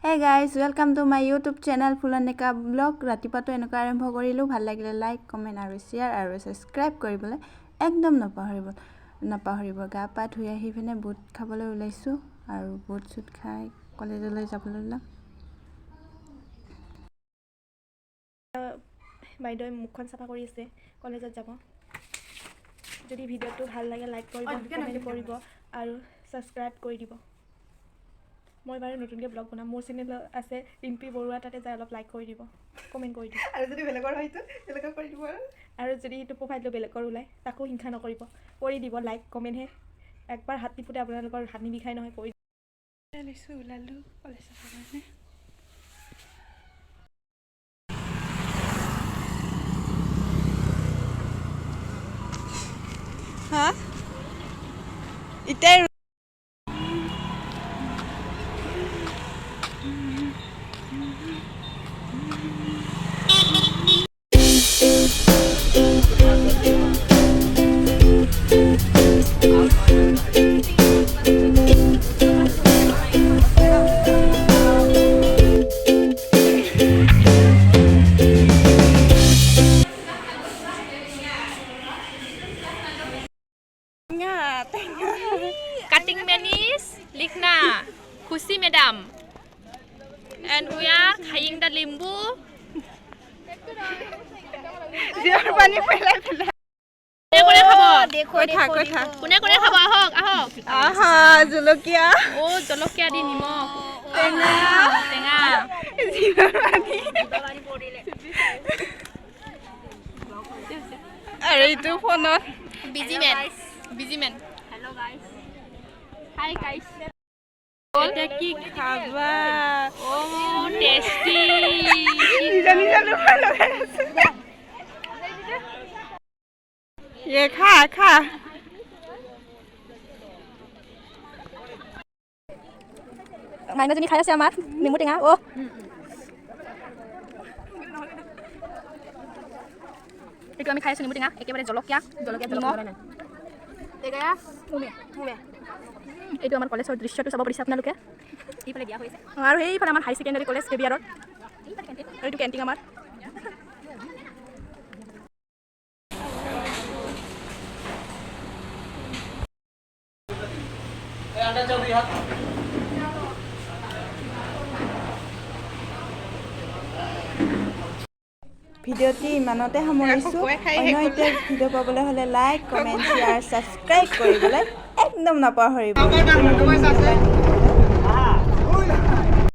Hey guys, welcome to my YouTube channel Fulaneka Vlog. Ratipato enaka arambho korilu bhal lagile like, comment aru share aru subscribe koribole ekdom napahoribo ga pa thui ahi phine boot khabole ulaisu aru boot sut khai college loi jabole la বাইদেউ মুখখন চাফা কৰি আছে কলেজত যাব যদি ভিডিওটো ভাল লাগে লাইক কৰিব কমেন্ট কৰিব আৰু সাবস্ক্ৰাইব কৰি দিব মই বাৰু নতুনকৈ ব্লগ বনাম মোৰ চেনেল আছে ৰিম্পি বৰুৱা তাতে যাই অলপ লাইক কৰি দিব কমেন্ট কৰি দিব আৰু যদি বেলেগৰ হয়তো বেলেগক কৰি দিব আৰু যদি এইটো প্ৰফাইলটো বেলেগৰ ওলাই তাকো হিংসা নকৰিব কৰি দিব লাইক কমেন্ট হে একবাৰ হাত টিপুতে আপোনালোকৰ হাত নিবিখাই নহয় কৰি লৈছো ওলালো কলেজৰ কাৰণে হা ইটাই Cutting manis, likhna, khushi madam. And we are khaing the limbu. জিয়াৰ পানী পেলাই পেলাই Kone khabo? কৈ থাক Kone khabo ahok ahok. আহা জলকীয়া Oh, jolokia di nimok. টেঙা Tenga. জিয়াৰ পানী আৰু এইটো ফোনত Busy man. Busy man. Hello guys. Hi guys. এটা কি খাবা Oh, tasty. নিজা নিজা লুফা লগাই আছে ये खा खा মাইনাজনী খাই আছে আমাৰ নেমু টেঙা ও এইটো আমি খাই আছো নেমু টেঙা একেবাৰে জলকীয়া এগয়া মুমে এইটো আমাৰ কলেজৰ দৃশ্যটো চাব পাৰিছে আপোনালোকে এইফালে দিয়া হৈছে আৰু এইফালে আমাৰ হাই ছেকেণ্ডাৰী কলেজ কেবিয়াৰৰ এইটো কেণ্টিন আমাৰ ভিডিওটি ইমানতে সামৰিছো অন্য এটা ভিডিও পাবলৈ হলে লাইক কমেন্ট শ্বেয়াৰ সাবস্ক্ৰাইব কৰিবলৈ একদম নাপাহৰিব